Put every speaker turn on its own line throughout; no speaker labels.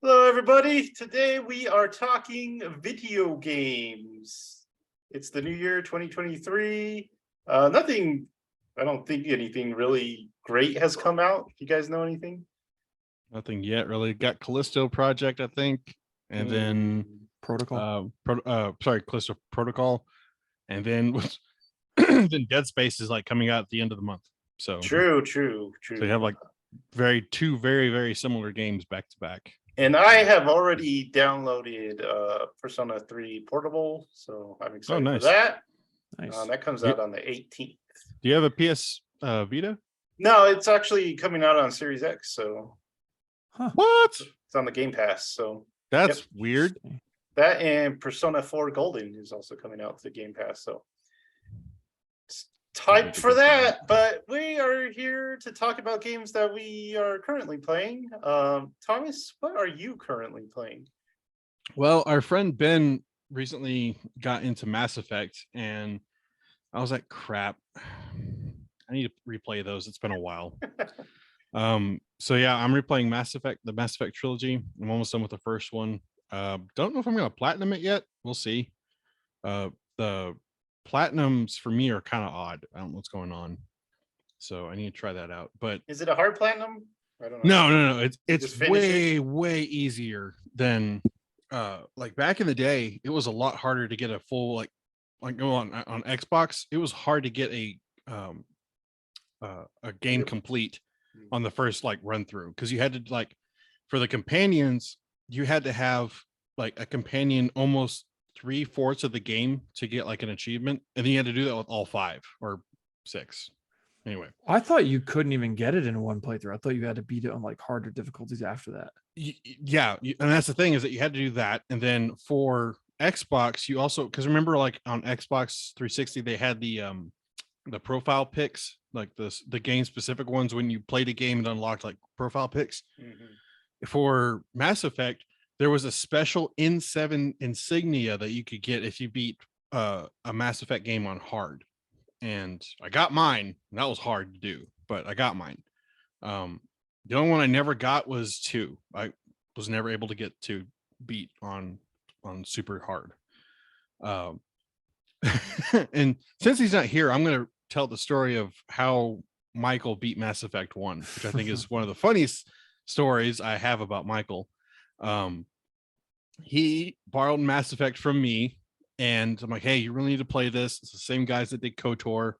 Hello, everybody. Today we are talking video games. It's the new year, 2023. I don't think anything really great has come out. You guys know anything?
Nothing yet, really. Got Callisto Project, I think, and then
Protocol.
Callisto Protocol, and then then Dead Space is like coming out at the end of the month. So
True.
So you have like two very similar games back to back.
And I have already downloaded Persona 3 Portable, so I'm excited for that.
Nice.
That comes out on the 18th.
Do you have a PS Vita?
No, it's actually coming out on Series X, so
What?
it's on the Game Pass. So
That's weird.
that and Persona 4 Golden is also coming out to the Game Pass. So it's typed for that. But we are here to talk about games that we are currently playing. Thomas, what are you currently playing?
Well, our friend Ben recently got into Mass Effect, and I was like, crap, I need to replay those. It's been a while. So yeah, I'm replaying the Mass Effect trilogy. I'm almost done with the first one. Don't know if I'm gonna platinum it yet. We'll see. The platinums for me are kind of odd. I don't know what's going on, so I need to try that out. But
Is it a hard platinum? I don't know.
No. It's way easier than like back in the day. It was a lot harder to get a full like go on Xbox. It was hard to get a game complete on the first like run through, because you had to, like, for the companions, you had to have like a companion almost 3/4 of the game to get like an achievement, and then you had to do that with all 5 or 6. Anyway,
I thought you couldn't even get it in one playthrough. I thought you had to beat it on like harder difficulties after that.
Yeah, and that's the thing, is that you had to do that, and then for Xbox, you also, because remember, like on Xbox 360, they had the profile pics, like the game specific ones. When you played a game, and unlocked like profile pics. For Mass Effect, there was a special N7 insignia that you could get if you beat a Mass Effect game on hard. And I got mine, and that was hard to do, but I got mine. The only one I never got was 2. I was never able to get to beat on super hard. And since he's not here, I'm going to tell the story of how Michael beat Mass Effect 1, which I think is one of the funniest stories I have about Michael. He borrowed Mass Effect from me, and I'm like, hey, you really need to play this. It's the same guys that did KOTOR.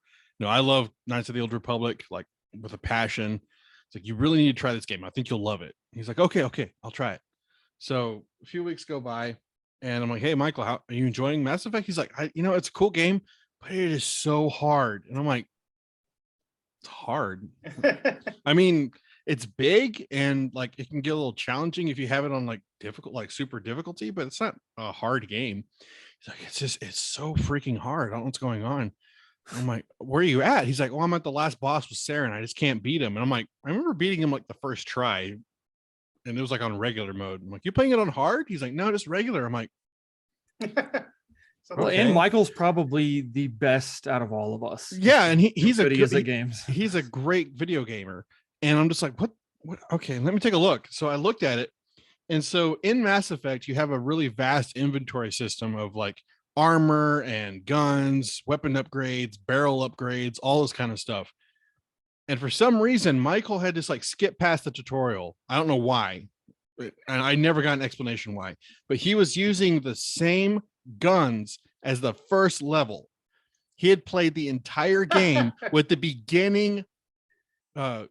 I love Knights of the Old Republic, like, with a passion. It's like, you really need to try this game. I think you'll love it. He's like, okay, I'll try it. So a few weeks go by, and I'm like, hey, Michael, how are you enjoying Mass Effect? He's like, it's a cool game, but it is so hard. And I'm like, it's hard. I mean, it's big, and like it can get a little challenging if you have it on like difficult, like super difficulty, but it's not a hard game. He's like, it's so freaking hard. I don't know what's going on. I'm like, where are you at? He's like, well, I'm at the last boss with Saren. I just can't beat him. And I'm like, I remember beating him like the first try, and it was like on regular mode. I'm like, you playing it on hard? He's like, no, just regular. I'm like,
well, okay. And Michael's probably the best out of all of us.
Yeah, and he's a good
games.
He's a great video gamer. And I'm just like, what? Okay, let me take a look. So I looked at it. And so in Mass Effect, you have a really vast inventory system of like armor and guns, weapon upgrades, barrel upgrades, all this kind of stuff. And for some reason, Michael had just like skip past the tutorial. I don't know why. And I never got an explanation why. But he was using the same guns as the first level. He had played the entire game with the beginning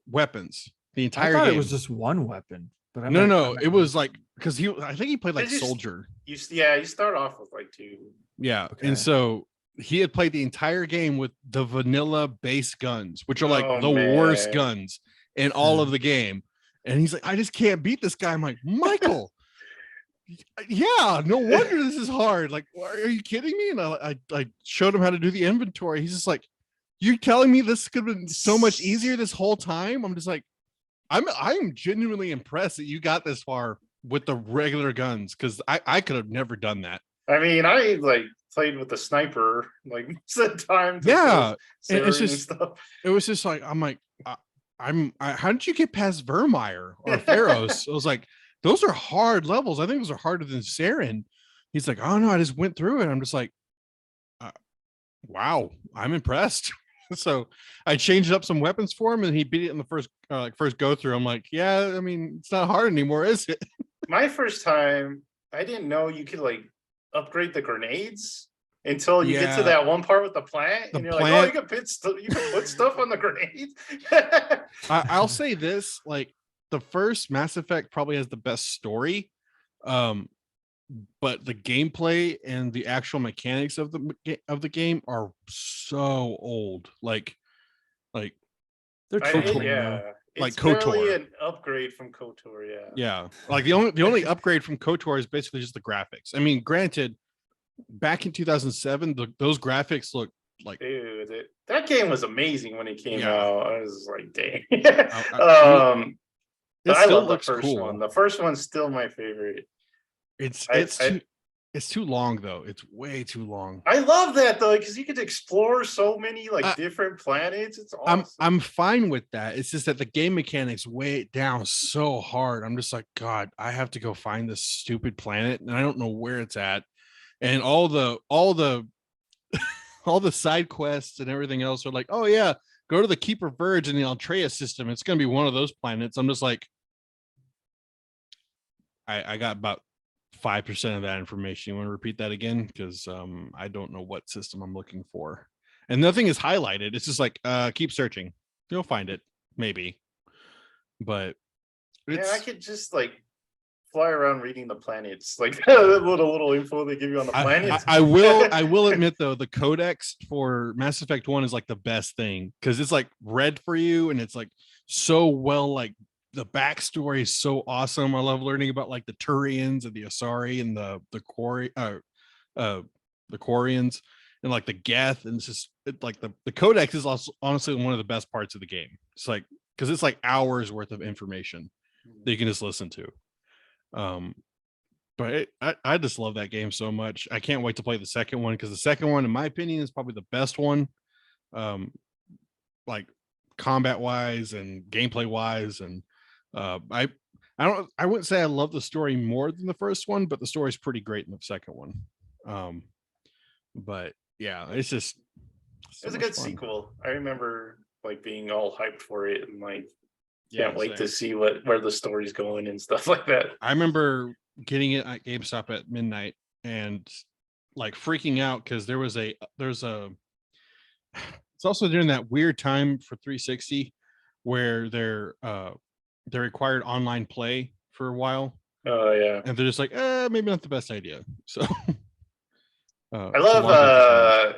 weapons. The entire game.
It was just one weapon. But
no, it was like, because I think he played like soldier.
You start off with like 2.
Yeah, okay. And so he had played the entire game with the vanilla base guns, which are like worst guns in all of the game. And he's like, I just can't beat this guy. I'm like, Michael, yeah, no wonder this is hard. Like, are you kidding me? And I showed him how to do the inventory. He's just like, you're telling me this could have been so much easier this whole time? I'm just like, I'm genuinely impressed that you got this far with the regular guns, because I could have never done that.
I mean, I like played with the sniper like most of the time.
Yeah, and it's just stuff. It was just like, I'm like, how did you get past Vermeer or Pharaohs? I was like, those are hard levels. I think those are harder than Saren. He's like, oh no, I just went through it. I'm just like, wow, I'm impressed. So I changed up some weapons for him, and he beat it in the first go through. I'm like, yeah, I mean, it's not hard anymore, is it?
My first time, I didn't know you could like upgrade the grenades until you get to
Yeah.
that one part with the plant,
The
and you're like, oh,
plant-
you can put stuff on the grenade.
I'll say this: like the first Mass Effect probably has the best story, but the gameplay and the actual mechanics of the game are so old. Like
They're tweaking
yeah,
though.
like
it's barely
KOTOR.
an upgrade from KOTOR.
Yeah, like the only upgrade from KOTOR is basically just the graphics. I mean, granted, back in 2007, those graphics look like
Dude, that game was amazing when it came
Yeah.
out. I was like, dang.
it
But I
still
love the
looks
first
cool.
one. The first one's still my favorite.
It's too long though. It's way too long.
I love that though, because you could explore so many like different planets. It's awesome.
I'm fine with that. It's just that the game mechanics weigh it down so hard. I'm just like, God, I have to go find this stupid planet, and I don't know where it's at. And all the all the side quests and everything else are like, oh yeah, go to the Keeper Verge in the Altrea system. It's gonna be one of those planets. I'm just like, I got about 5% of that information. You want to repeat that again? Because I don't know what system I'm looking for. And nothing is highlighted. It's just like keep searching. You'll find it, maybe. But
yeah, I could just like fly around reading the planets, like the little info they give you on the planets.
I will admit though, the codex for Mass Effect 1 is like the best thing because it's like read for you, and it's like so well, like the backstory is so awesome. I love learning about like the Turians and the Asari and the Quarians and like the Geth, and it's just like the codex is also honestly one of the best parts of the game. It's like because it's like hours worth of information that you can just listen to. But I just love that game so much. I can't wait to play the second one because the second one, in my opinion, is probably the best one. Like combat wise and gameplay wise, and I wouldn't say I love the story more than the first one, but the story's pretty great in the second one. But yeah, it's just
It was a good sequel. I remember like being all hyped for it and like can't wait to see where the story's going and stuff like that.
I remember getting it at GameStop at midnight and like freaking out because there's a it's also during that weird time for 360 where they required online play for a while.
Oh yeah.
And they're just like, maybe not the best idea. So
I love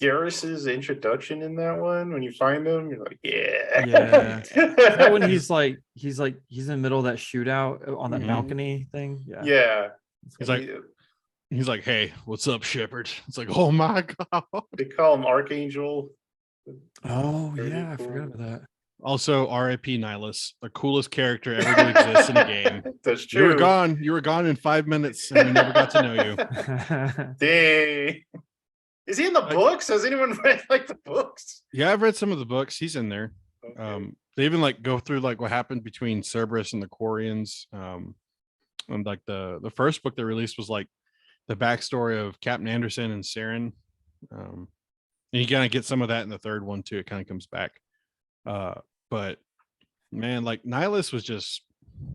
Garrus's introduction in that one. When you find him, you're like, yeah.
That when he's in the middle of that shootout on that balcony thing.
Yeah.
He's like, hey, what's up, Shepard? It's like, oh my God.
They call him Archangel.
Oh yeah, I forgot about that.
Also, R.I.P. Nihilus, the coolest character ever to exist in a game.
That's true.
You were gone in 5 minutes, and we never got to know you.
Dang. Is he in the books? Has anyone read like the books?
Yeah, I've read some of the books. He's in there. Okay. They even like go through like what happened between Cerberus and the Quarians. And like the first book they released was like the backstory of Captain Anderson and Saren. And you kind of get some of that in the third one too. It kind of comes back. But man, like Nihilus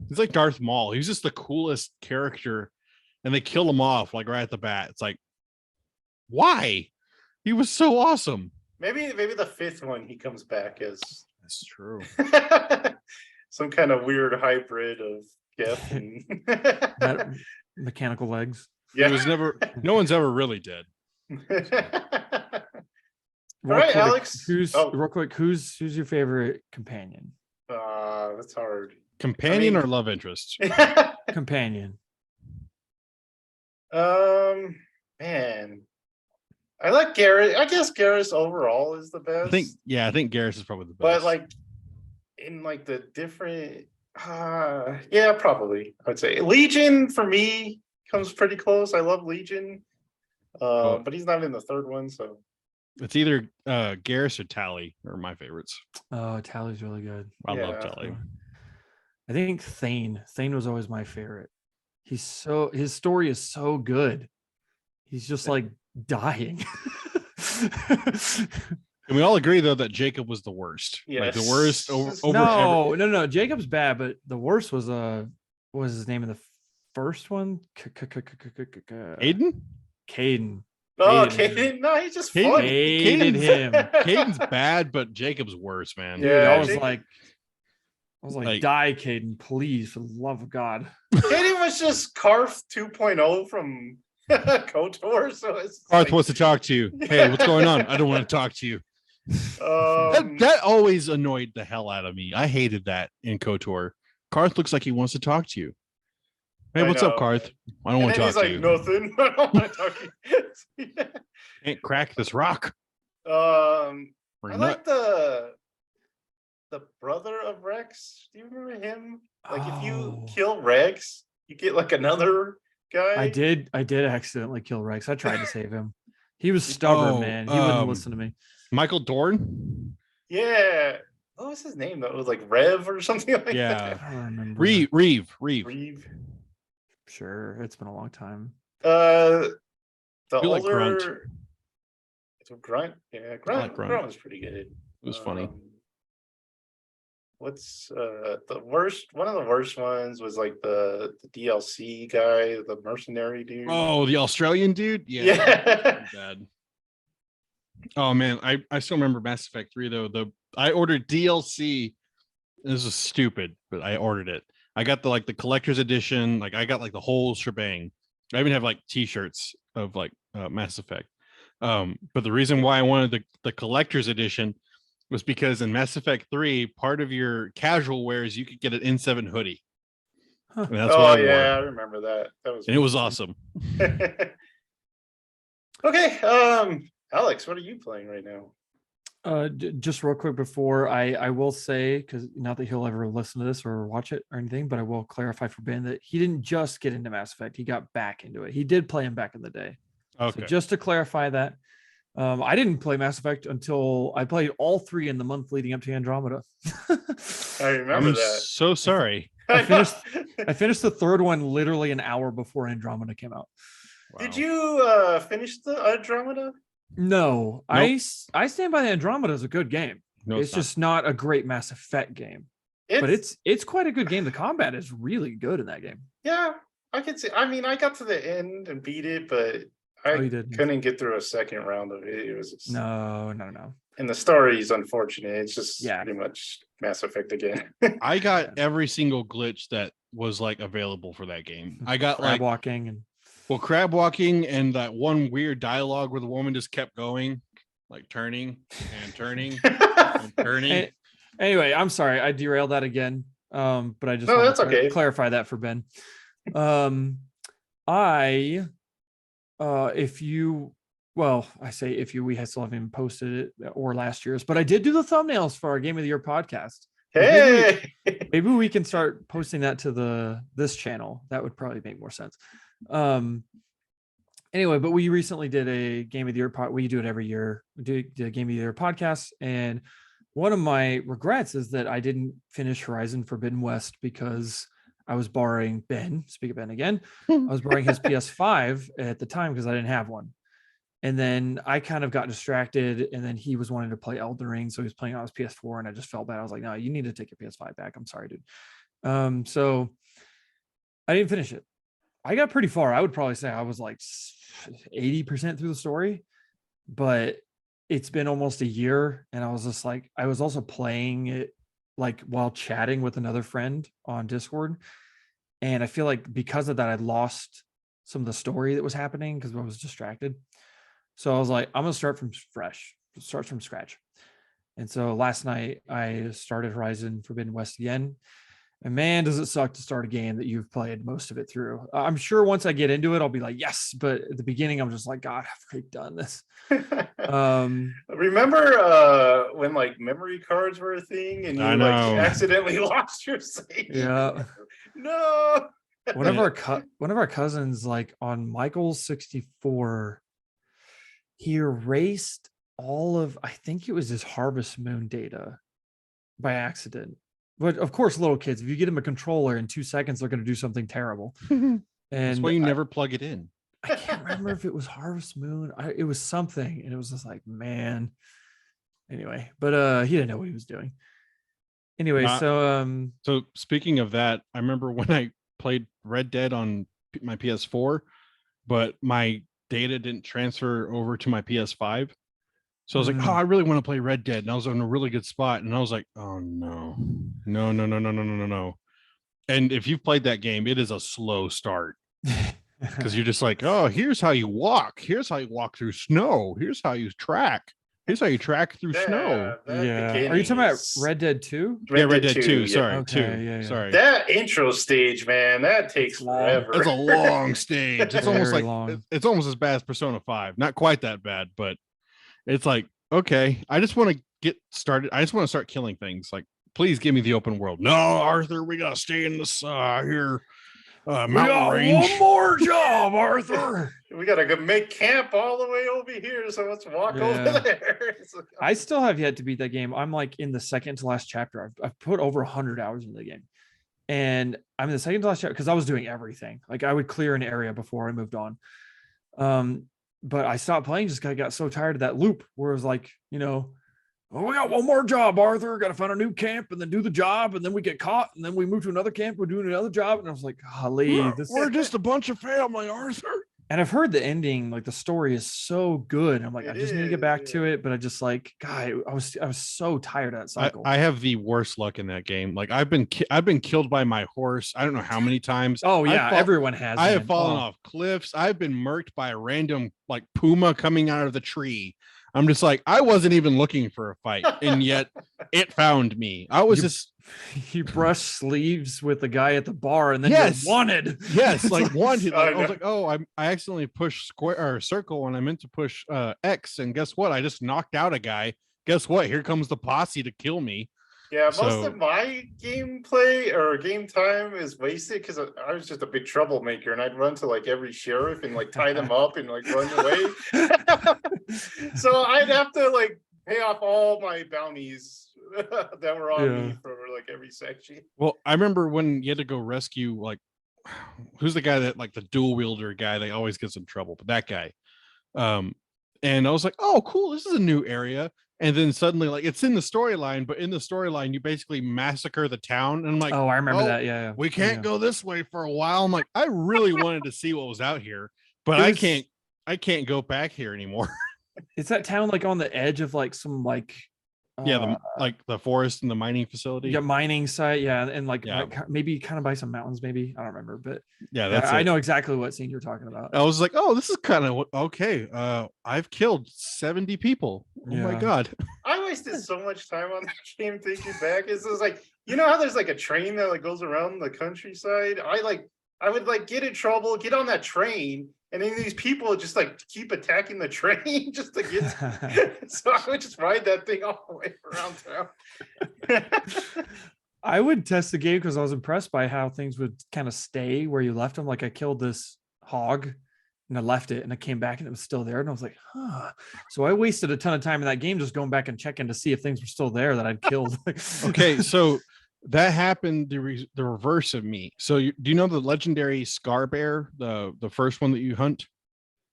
he's like Darth Maul. He was just the coolest character, and they kill him off like right at the bat. It's like, why? He was so awesome.
Maybe the fifth one he comes back as.
That's true.
Some kind of weird hybrid of Geth and
mechanical legs.
Yeah.
It was no one's ever really dead.
All right, Alex.
Real quick, who's your favorite companion?
That's hard.
Companion or love interest?
Companion.
Man. I like Garrus. I guess Garrus overall is the best.
I think Garrus is probably the best.
But like in like the different yeah, probably. I would say Legion for me comes pretty close. I love Legion. But he's not in the third one, so
it's either Garrus or Tally are my favorites.
Oh, Tally's really good.
I love Tally.
I think Thane. Thane was always my favorite. His story is so good. He's just like dying.
Can we all agree though that Jacob was the worst? Like the worst
Yes.
over
No. Jacob's bad, but the worst was what was his name in the first one?
Aiden?
Caden.
Oh,
Hated him.
Caden, no, he's just
Caden-
fun.
Hated him.
Caden's bad, but Jacob's worse, man.
Dude,
Yeah,
I was
Jacob-
like, die, Caden, please, for the love of God.
Caden was just Karth 2.0 from KOTOR, so it's
Garth
like,
wants to talk to you. Hey, what's going on? I don't want to talk to you. That always annoyed the hell out of me. I hated that in KOTOR. Karth looks like he wants to talk to you. Hey,
I
what's up,
know.
Karth? I don't
and
want to
then
talk
he's
to
like,
you.
nothing. I don't want to talk to you.
Can't crack this rock.
I
Or nut.
like the brother of Rex. Do you remember him? Like if you
Oh.
kill Rex, you get like another guy.
I did accidentally kill Rex. I tried to save him. He was stubborn,
Oh,
man. He wouldn't listen to me.
Michael Dorn?
Yeah. What was his name though? It was like Rev or something like
Yeah.
I don't remember.
Reeve.
that.
Reeve.
Reeve.
Sure, it's been a long time.
The
Feel like Grunt.
older. It's a Grunt. Yeah, Grunt.
Grunt.
Grunt was pretty good.
It was funny.
What's the worst? One of the worst ones was like the DLC guy, the mercenary dude.
Oh, the Australian dude?
Yeah.
Bad. Oh man, I still remember Mass Effect 3 though. I ordered DLC. This was stupid, but I ordered it. I got the collector's edition. Like I got like the whole shebang. I even have like t-shirts of like Mass Effect. But the reason why I wanted the collector's edition was because in Mass Effect 3, part of your casual wear is you could get an N7 hoodie.
Huh.
And that's
Oh
what I wore.
yeah, I remember that. That was
And it was awesome.
Okay, Alex, what are you playing right now?
Just real quick before I will say, because not that he'll ever listen to this or watch it or anything, but I will clarify for Ben that he didn't just get into Mass Effect, he got back into it. He did play him back in the day.
Okay.
So just to clarify that, I didn't play Mass Effect until I played all 3 in the month leading up to Andromeda.
I remember
I'm
that.
so sorry.
I finished the 3rd one literally an hour before Andromeda came out.
Did
Wow.
you finish the Andromeda?
No,
Nope.
I stand by the Andromeda as a good game.
No,
it's just not a great Mass Effect game, but it's quite a good game. The combat is really good in that game.
yeah, I can see. I mean, I got to the end and beat it, but I
Oh, you did?
couldn't get through a second round of it. It was just,
No.
and the story is unfortunate. It's just
Yeah.
pretty much Mass Effect again.
I got every single glitch that was like available for that game. I got
Crab
like
walking and
crab walking and that one weird dialogue where the woman just kept going, like turning and turning and turning.
Anyway, I'm sorry I derailed that again. But I just
No,
wanted
that's
to
okay.
clarify that for Ben. I say if you, we still haven't even posted it or last year's, but I did do the thumbnails for our Game of the Year podcast.
Hey,
Maybe we can start posting that to this channel. That would probably make more sense. Anyway, but we recently did a Game of the Year we do it every year. We do a Game of the Year podcast, and one of my regrets is that I didn't finish Horizon Forbidden West because I was borrowing Ben. Speak of Ben again. I was borrowing his PS5 at the time because I didn't have one. And then I kind of got distracted, and then he was wanting to play Elden Ring, so he was playing on his PS4, and I just felt bad. I was like, "No, you need to take your PS5 back. I'm sorry, dude." So I didn't finish it. I got pretty far. I would probably say I was like 80% through the story, but it's been almost a year, and I was just like, I was also playing it like while chatting with another friend on Discord, and I feel like because of that, I lost some of the story that was happening because I was distracted. So I was like, I'm gonna start from scratch. And so last night I started Horizon Forbidden West again. And man, does it suck to start a game that you've played most of it through. I'm sure once I get into it, I'll be like, yes. But at the beginning, I'm just like, God, I've already done this.
Remember when like memory cards were a thing and you
I
like
know.
accidentally lost your save?
Yeah.
No.
One of our cousins, like on Michael's 64, he erased all of, I think it was his Harvest Moon data by accident. But of course, little kids, if you get them a controller in 2 seconds, they're going to do something terrible.
That's
And
why you never plug it in.
I can't remember if it was Harvest Moon. It was something, and it was just like, man. Anyway, but he didn't know what he was doing. Anyway,
So speaking of that, I remember when I played Red Dead on my PS4, but my data didn't transfer over to my PS5. So I was like, oh, I really want to play Red Dead. And I was in a really good spot. And I was like, oh no. And if you've played that game, it is a slow start. Because you're just like, oh, here's how you walk. Here's how you walk through snow. Here's how you track. Here's how you track through snow.
Yeah. Are you talking about Red Dead 2?
Red Dead 2.
Yeah.
Sorry,
okay,
2.
Yeah.
Sorry.
That intro stage, man, that takes forever.
It's a long stage. It's almost
Very
like
long.
It's almost as bad as Persona 5. Not quite that bad, but it's like, okay, I just want to get started. I just want to start killing things. Like, please give me the open world. No, Arthur, we gotta stay in this here mountain range.
One more job, Arthur.
We gotta go make camp all the way over here, so let's walk over there. Like,
I still have yet to beat that game. I'm like in the second to last chapter. I've put over 100 hours into the game, and I'm in the second to last chapter because I was doing everything. Like I would clear an area before I moved on. But I stopped playing just because I got so tired of that loop where it was like, oh, we got one more job, Arthur. Got to find a new camp and then do the job. And then we get caught. And then we move to another camp. We're doing another job. And I was like, golly,
we're just a bunch of family, Arthur.
And I've heard the ending, like the story is so good. I'm like, I just need to get back to it. But I just like, God, I was so tired of that cycle.
I have the worst luck in that game. Like I've been killed by my horse. I don't know how many times.
Oh yeah, everyone has.
I have fallen off cliffs. I've been murked by a random like puma coming out of the tree. I'm just like, I wasn't even looking for a fight, and yet it found me. I was just
you brush sleeves with the guy at the bar, and then you're wanted.
Yes, like wanted. Like, I was like, oh, I accidentally pushed square or circle when I meant to push X, and guess what? I just knocked out a guy. Guess what? Here comes the posse to kill me.
Yeah, most of my gameplay or game time is wasted because I was just a big troublemaker, and I'd run to like every sheriff and like tie them up and like run away. So I'd have to like pay off all my bounties that were on me for like every section.
Well, I remember when you had to go rescue like who's the guy that like the dual wielder guy that always gets in trouble, but that guy. And I was like, oh, cool, this is a new area. And then suddenly, like, it's in the storyline, but in the storyline, you basically massacre the town. And I'm like,
oh, I remember that. Yeah.
We can't go this way for a while. I'm like, I really wanted to see what was out here, but I can't go back here anymore.
Is that town like on the edge of like some like
like the forest and the mining facility?
Yeah, mining site. Yeah, and like maybe kind of by some mountains. Maybe I don't remember, but
that's
I know exactly what scene you're talking about.
I was like, oh, this is kind of okay. I've killed 70 people. Oh my god!
I wasted so much time on that game thinking back. It's just like, you know how there's like a train that like goes around the countryside. I would like get in trouble, get on that train. And then these people just like keep attacking the train just to get. So I would just ride that thing all the way around town.
I would test the game because I was impressed by how things would kind of stay where you left them. Like I killed this hog and I left it and I came back and it was still there. And I was like, huh. So I wasted a ton of time in that game just going back and checking to see if things were still there that I'd killed.
Okay, so that happened the reverse of me. So do you know the legendary Scar Bear, the first one that you hunt?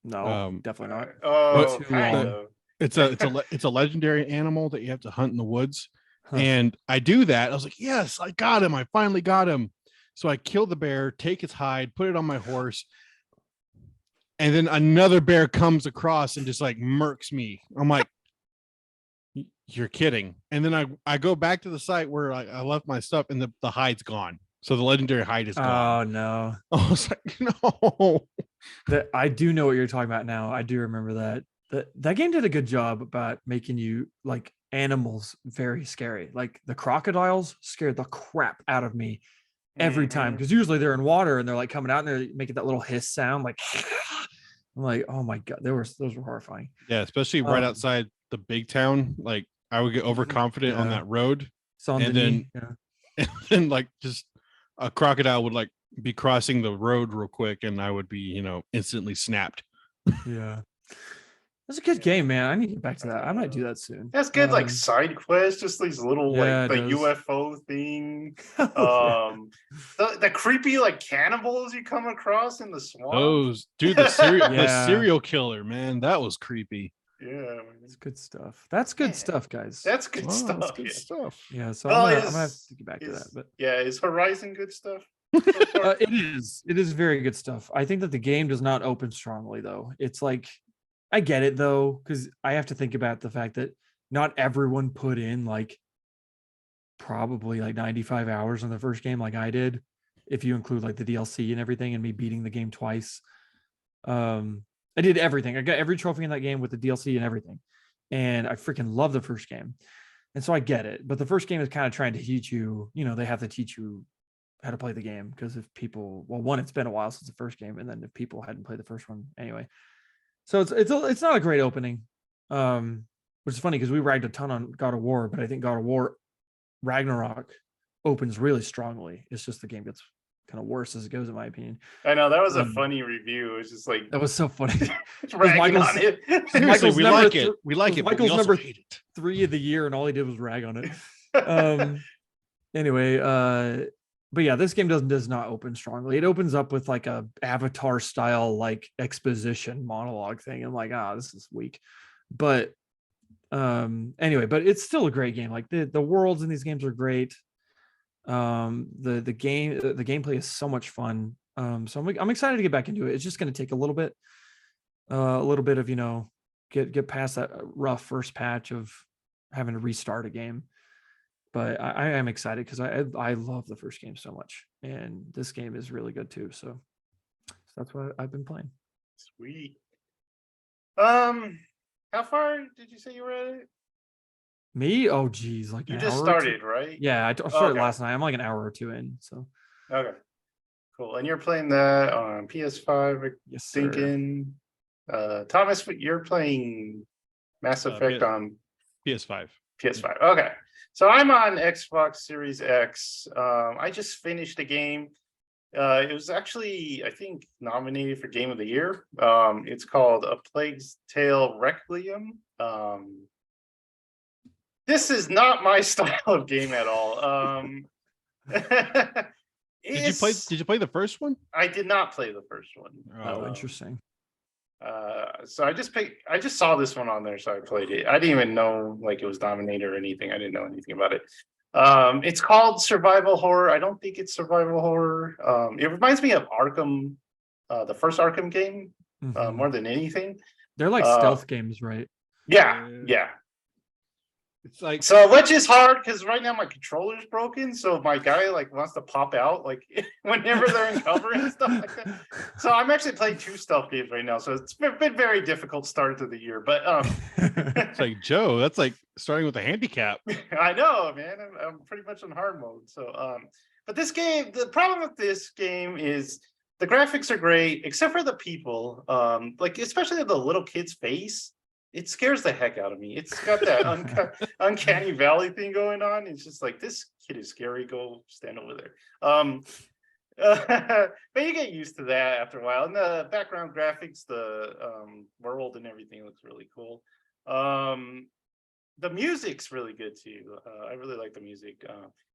No, definitely not.
Oh, kind of.
It's a legendary animal that you have to hunt in the woods. And I do that. I was like, yes, I got him. I finally got him. So I kill the bear, take its hide, put it on my horse. And then another bear comes across and just like murks me. I'm like, you're kidding. And then I go back to the site where I left my stuff and the hide's gone. So the legendary hide is gone.
Oh no.
I was like, no.
I do know what you're talking about now. I do remember that game did a good job about making you like animals very scary. Like the crocodiles scared the crap out of me every time because usually they're in water and they're like coming out and they're making that little hiss sound like I'm like, oh my god, those were horrifying.
Yeah, especially right outside the big town. Like I would get overconfident on that road. And then like just a crocodile would like be crossing the road real quick and I would be, instantly snapped.
Yeah. That's a good game, man. I need to get back to that. I might do that soon.
That's good, like side quests, just these little
yeah,
like
it
the
does.
UFO thing.
Oh,
The creepy like cannibals you come across in the swamp.
Those dude, the
Yeah.
serial killer, man, that was creepy.
Yeah,
it's good stuff. That's good
Man,
stuff, guys.
that's good
Oh,
stuff.
that's good
Yeah.
stuff.
Yeah, so
Well,
I'm gonna have to get back to that. But
yeah, is Horizon good stuff? So far?
it is very good stuff. I think that the game does not open strongly though. It's like I get it though, because I have to think about the fact that not everyone put in like probably like 95 hours on the first game like I did, if you include like the DLC and everything and me beating the game twice. I did everything. I got every trophy in that game with the DLC and everything. And I freaking love the first game. And so I get it. But the first game is kind of trying to teach you, they have to teach you how to play the game. Because if people, well, one, it's been a while since the first game. And then if people hadn't played the first one anyway. So it's not a great opening. Which is funny because we ragged a ton on God of War, but I think God of War Ragnarok opens really strongly. It's just the game gets kind of worse as it goes, in my opinion.
I know that was a funny review. It was just like
that was so funny.
ragging on it.
Seriously, we like it. We like it. But we
Michael's
also
number
hate it.
3 of the year, and all he did was rag on it. Anyway, but yeah, this game does not open strongly. It opens up with like a Avatar style like exposition monologue thing. I'm like, this is weak. But anyway, but it's still a great game. Like the worlds in these games are great. The gameplay is so much fun. So I'm excited to get back into it. It's just going to take a little bit of get past that rough first patch of having to restart a game. But I am excited because I love the first game so much, and this game is really good too. So that's what I've been playing.
Sweet. How far did you say you were at it?
Me? Oh, geez, like
you just started, right?
Yeah, I started last night. I'm like an hour or two in. So
okay, cool. And you're playing that on PS5.
Yes,
thinking, Thomas, you're playing Mass Effect on
PS5.
PS5. Okay, so I'm on Xbox Series X. I just finished a game. It was actually, I think, nominated for Game of the Year. It's called A Plague's Tale Requiem. This is not my style of game at all.
Did you play the first one?
I did not play the first one.
Oh, interesting.
So I just saw this one on there, so I played it. I didn't even know like it was nominated or anything. I didn't know anything about it. It's called survival horror. I don't think it's survival horror. It reminds me of Arkham, the first Arkham game, more than anything.
They're like stealth games, right?
Yeah.
It's like,
so, which is hard because right now my controller's broken, so my guy like wants to pop out like whenever they're in cover and stuff like that. So I'm actually playing 2 stealth games right now, so it's been very difficult start to the year. But
it's like, Joe, that's like starting with a handicap.
I know, man. I'm pretty much on hard mode. So but this game, the problem with this game is the graphics are great, except for the people. Like especially the little kid's face. It scares the heck out of me. It's got that uncanny valley thing going on. It's just like, this kid is scary. Go stand over there. But you get used to that after a while. And the background graphics, the world and everything looks really cool. The music's really good too. I really like the music.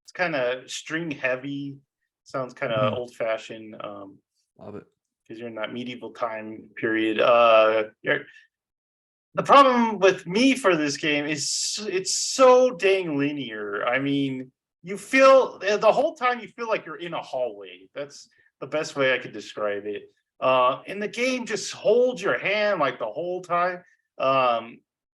It's kind of string heavy. Sounds kind of old fashioned.
Love it.
Because you're in that medieval time period. The problem with me for this game is it's so dang linear. I mean, you feel the whole time you feel like you're in a hallway. That's the best way I could describe it. And the game just holds your hand like the whole time.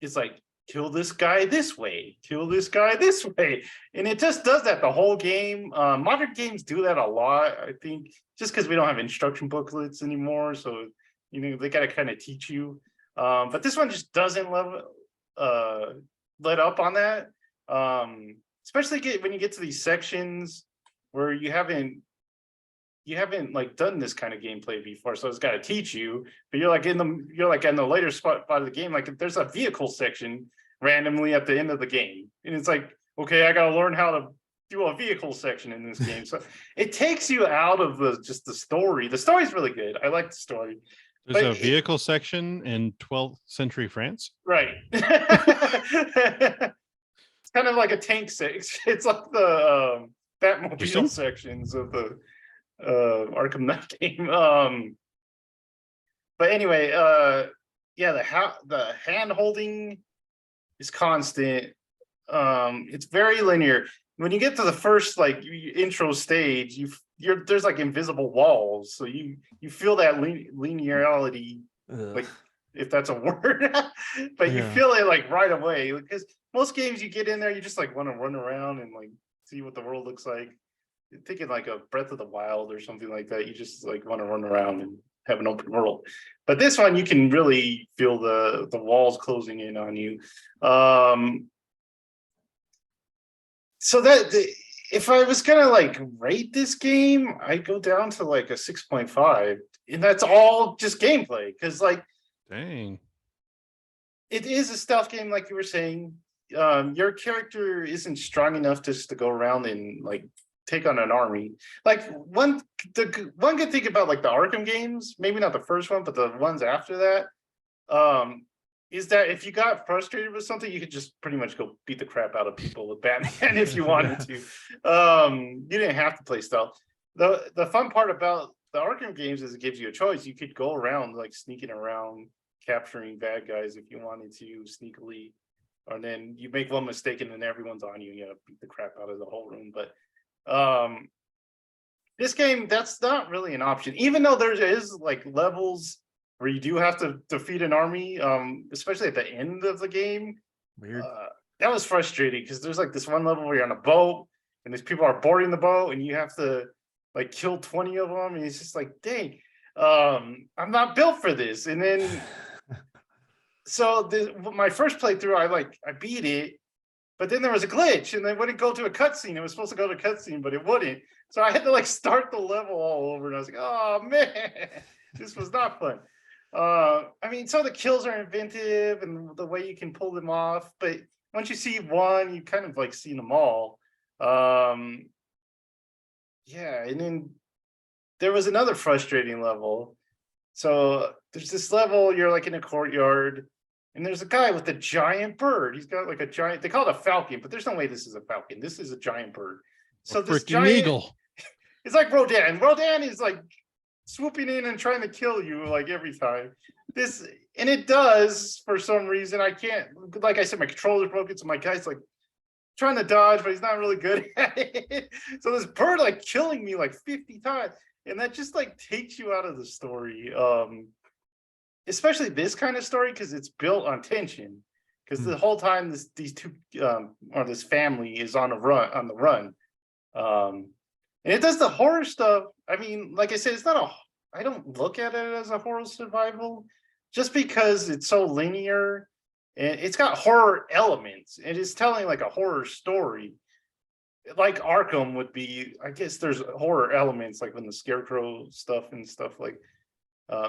It's like, kill this guy this way, kill this guy this way. And it just does that the whole game. Modern games do that a lot, I think, just because we don't have instruction booklets anymore. So, they got to kind of teach you. But this one just doesn't let up on that. Especially when you get to these sections where you haven't like done this kind of gameplay before, so it's got to teach you. But you're like in the later spot of the game, like there's a vehicle section randomly at the end of the game, and it's like, okay, I got to learn how to do a vehicle section in this game. So it takes you out of just the story. The story's really good. I like the story.
There's
But
a vehicle section in 12th century France.
right. It's kind of like a tank six. It's like the Batmobile
Interesting.
sections of the Arkham Knight game. But anyway, yeah, the hand holding is constant. It's very linear. When you get to the first like intro stage, there's like invisible walls, so you feel that linearity, like if that's a word, but you feel it like right away, because most games you get in there, you just like want to run around and like see what the world looks like. Thinking like a Breath of the Wild or something like that, you just like want to run around and have an open world. But this one, you can really feel the walls closing in on you. So that if I was gonna like rate this game, I'd go down to like a 6.5, and that's all just gameplay. Because like,
dang,
it is a stealth game, like you were saying. Your character isn't strong enough just to go around and like take on an army. Like one good thing about like the Arkham games, maybe not the first one, but the ones after that, is that if you got frustrated with something, you could just pretty much go beat the crap out of people with Batman if you wanted to. You didn't have to play stealth. The fun part about the Arkham games is it gives you a choice. You could go around like sneaking around, capturing bad guys if you wanted to sneakily, or then you make one mistake and then everyone's on you and you gotta beat the crap out of the whole room. But this game, that's not really an option, even though there is like levels where you do have to defeat an army, especially at the end of the game.
Weird.
That was frustrating because there's like this one level where you're on a boat and these people are boarding the boat and you have to like kill 20 of them, and it's just like, dang, I'm not built for this. And then so my first playthrough, I beat it, but then there was a glitch and they wouldn't go to a cutscene. It was supposed to go to a cutscene, but it wouldn't. So I had to like start the level all over, and I was like, oh man, this was not fun. I mean, some of the kills are inventive and the way you can pull them off, but once you see one, you kind of like seen them all. Yeah, and then there was another frustrating level. So there's this level, you're like in a courtyard, and there's a guy with a giant bird. He's got like a giant, they call it a falcon, but there's no way this is a falcon. This is a giant bird. So this giant
eagle.
It's like Rodan. Rodan is like swooping in and trying to kill you like every time. And it does for some reason. I can't, like I said, my controller's broken, so my guy's like trying to dodge, but he's not really good at it. So this bird like killing me like 50 times, and that just like takes you out of the story. Especially this kind of story, because it's built on tension. Because the whole time these two or this family is on the run. And it does the horror stuff. I mean, like I said, I don't look at it as a horror survival, just because it's so linear and it's got horror elements. It is telling like a horror story, like Arkham would be. I guess there's horror elements, like when the Scarecrow stuff and stuff like.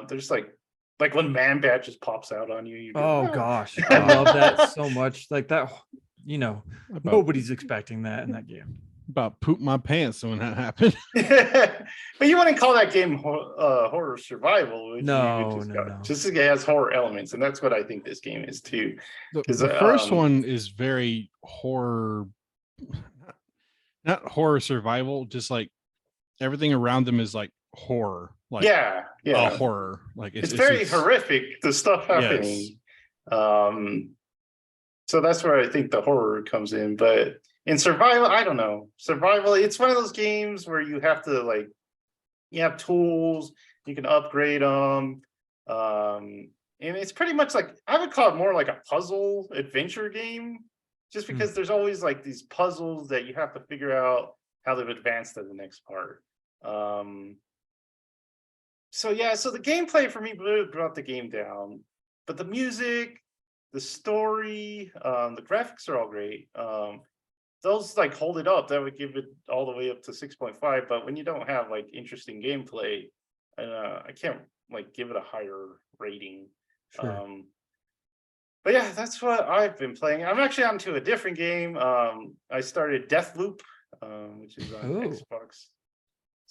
There's like when Man-Bat just pops out on you. You go,
Oh gosh, I love that so much. Like that, nobody's expecting that in that game.
About poop my pants when that happened.
But you wouldn't call that game horror survival, would
No,
you?
no.
Just it has horror elements, and that's what I think this game is too.
The first one is very horror, not horror survival, just like everything around them is like horror. Like
yeah,
horror. Like
it's very horrific, the stuff happening. Yes. So that's where I think the horror comes in. But in survival, I don't know. Survival, it's one of those games where you have to like, you have tools, you can upgrade them. And it's pretty much like, I would call it more like a puzzle adventure game, just because there's always like these puzzles that you have to figure out how to advance to the next part. So yeah, so the gameplay for me brought the game down, but the music, the story, the graphics are all great. Those like hold it up. That would give it all the way up to 6.5. But when you don't have like interesting gameplay, I can't like give it a higher rating.
Sure.
But yeah, that's what I've been playing. I'm actually onto a different game. I started Deathloop, which is on Xbox.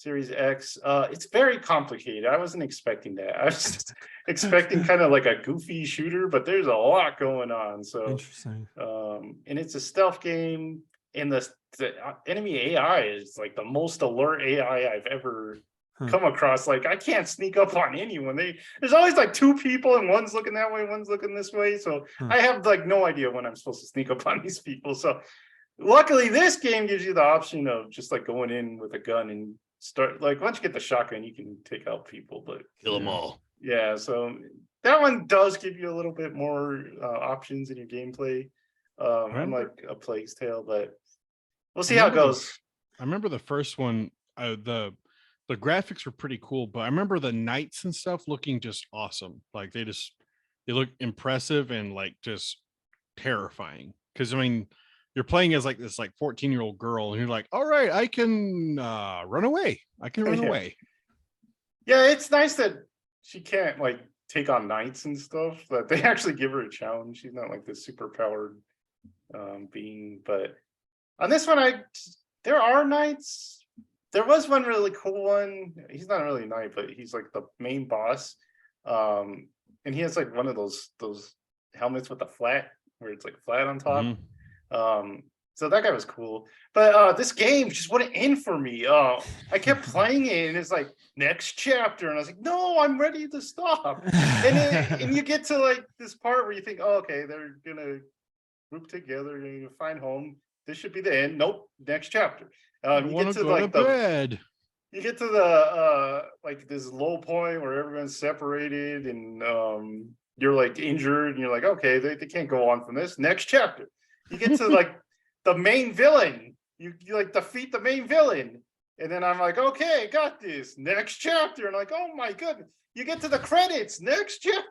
Series X. It's very complicated. I wasn't expecting that. I was just expecting kind of like a goofy shooter, but there's a lot going on. So
Interesting.
and it's a stealth game, and the enemy AI is like the most alert AI I've ever come across. Like I can't sneak up on anyone. There's always like two people, and one's looking that way, one's looking this way. So I have like no idea when I'm supposed to sneak up on these people. So luckily, this game gives you the option of just like going in with a gun and start. Like once you get the shotgun, you can take out people, but
Kill them all.
yeah. So that one does give you a little bit more options in your gameplay, unlike a Plague's Tale. But we'll see how it goes.
I remember the first one. The graphics were pretty cool, but I remember the knights and stuff looking just awesome. Like they look impressive and like just terrifying. Because I mean, you're playing as like this like 14-year-old girl, and you're like, all right, I can run away. I can run away.
Yeah, it's nice that she can't like take on knights and stuff. That they actually give her a challenge. She's not like this super powered being. But on this one, there are knights. There was one really cool one. He's not really a knight, but he's like the main boss. And he has like one of those helmets with a flat, where it's like flat on top. So that guy was cool. But this game just wouldn't end for me. I kept playing it, and it's like next chapter, and I was like, no, I'm ready to stop. And you get to like this part where you think, oh, okay, they're gonna group together, they're gonna find home. This should be the end. Nope, next chapter. You get to like
bed.
You get to the like this low point where everyone's separated, and you're like injured, and you're like, okay, they can't go on from this. Next chapter. You get to like the main villain. You like defeat the main villain. And then I'm like, okay, got this. Next chapter. And like, oh my goodness. You get to the credits. Next chapter.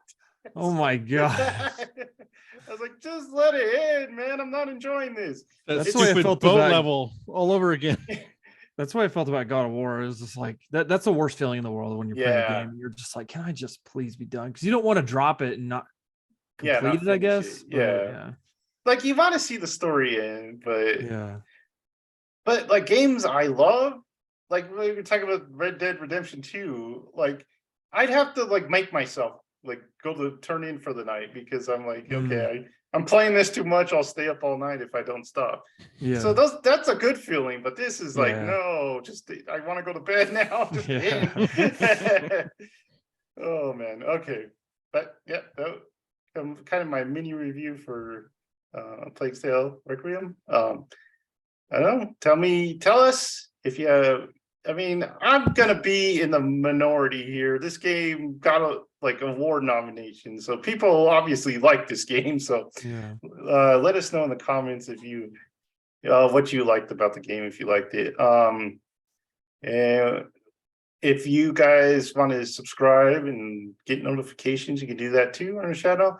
Oh my god.
I was like, just let it end, man. I'm not enjoying this.
That's the way I felt boat level all over again.
That's what I felt about God of War. It was just like that's the worst feeling in the world when you're playing a game. You're just like, can I just please be done? Because you don't want to drop it and not complete it, I guess.
Yeah. Like you want to see the story end, but like games I love, like we were talking about Red Dead Redemption 2, like I'd have to like make myself like go to turn in for the night, because I'm like, okay, I'm playing this too much. I'll stay up all night if I don't stop. Yeah. So that's a good feeling, but this is like, no, just I want to go to bed now. Just oh man. Okay. But yeah, that kind of my mini review for Plague's Tale Requiem. I don't know. Tell us if you have, I mean, I'm gonna be in the minority here. This game got a award nomination, so people obviously like this game. So let us know in the comments if you what you liked about the game, if you liked it. And if you guys want to subscribe and get notifications, you can do that too on our channel.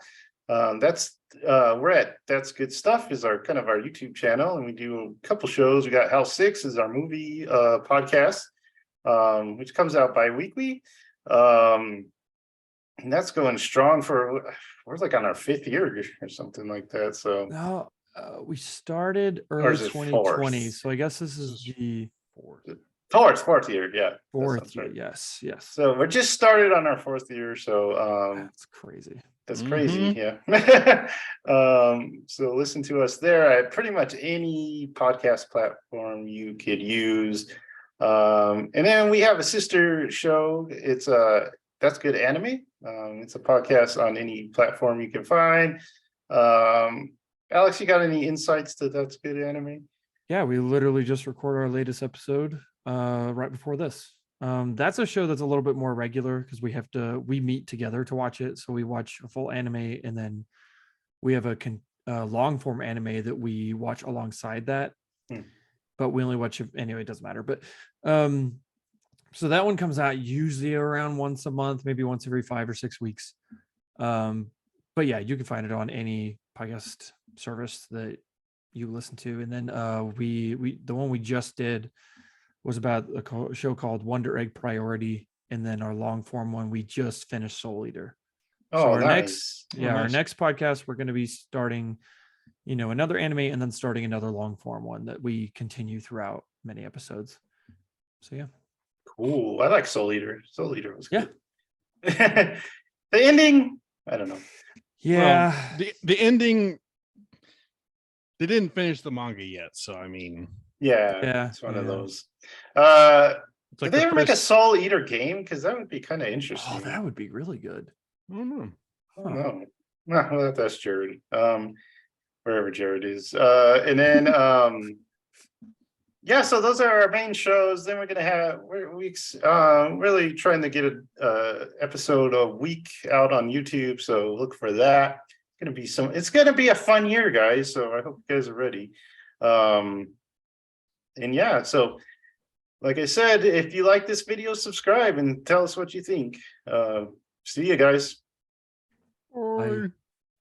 We're at That's Good Stuff is our kind of our YouTube channel, and we do a couple shows. We got House 6 is our movie podcast, which comes out bi-weekly. And that's going strong we're like on our 5th year or something like that. So
no, we started early 2020, so I guess this is the
fourth year. Yeah,
fourth year. Right. Yes.
So we're just started on our 4th year. So
that's crazy.
That's crazy, yeah. So listen to us there at pretty much any podcast platform you could use. And then we have a sister show. It's That's Good Anime. It's a podcast on any platform you can find. Alex, you got any insights to That's Good Anime?
Yeah, we literally just recorded our latest episode right before this. That's a show that's a little bit more regular because we meet together to watch it. So we watch a full anime, and then we have a long form anime that we watch alongside that. But we only watch it anyway. It doesn't matter. But so that one comes out usually around once a month, maybe once every 5 or 6 weeks. But yeah, you can find it on any podcast service that you listen to. And then the one we just did was about a show called Wonder Egg Priority, and then our long form one we just finished Soul Eater.
Oh,
so our
nice.
Our next podcast we're going to be starting, another anime, and then starting another long form one that we continue throughout many episodes. So yeah,
Ooh, I like Soul Eater. Soul Eater was
Yeah.
good. The ending, I don't know.
Yeah.
The ending, they didn't finish the manga yet, so I mean,
Yeah,
It's one of
yeah.
those.
it's like
Did they
the
ever make a
first.
Soul Eater game? Because that would be kind of interesting.
Oh, that would be really good.
I don't know.
I don't know. Nah, well, that's Jared. Wherever Jared is. And then yeah, so those are our main shows. Then we're gonna have weeks really trying to get a episode a week out on YouTube. So look for that. It's gonna be a fun year, guys. So I hope you guys are ready. And yeah, so like I said, if you like this video, subscribe and tell us what you think. See you guys.
Bye.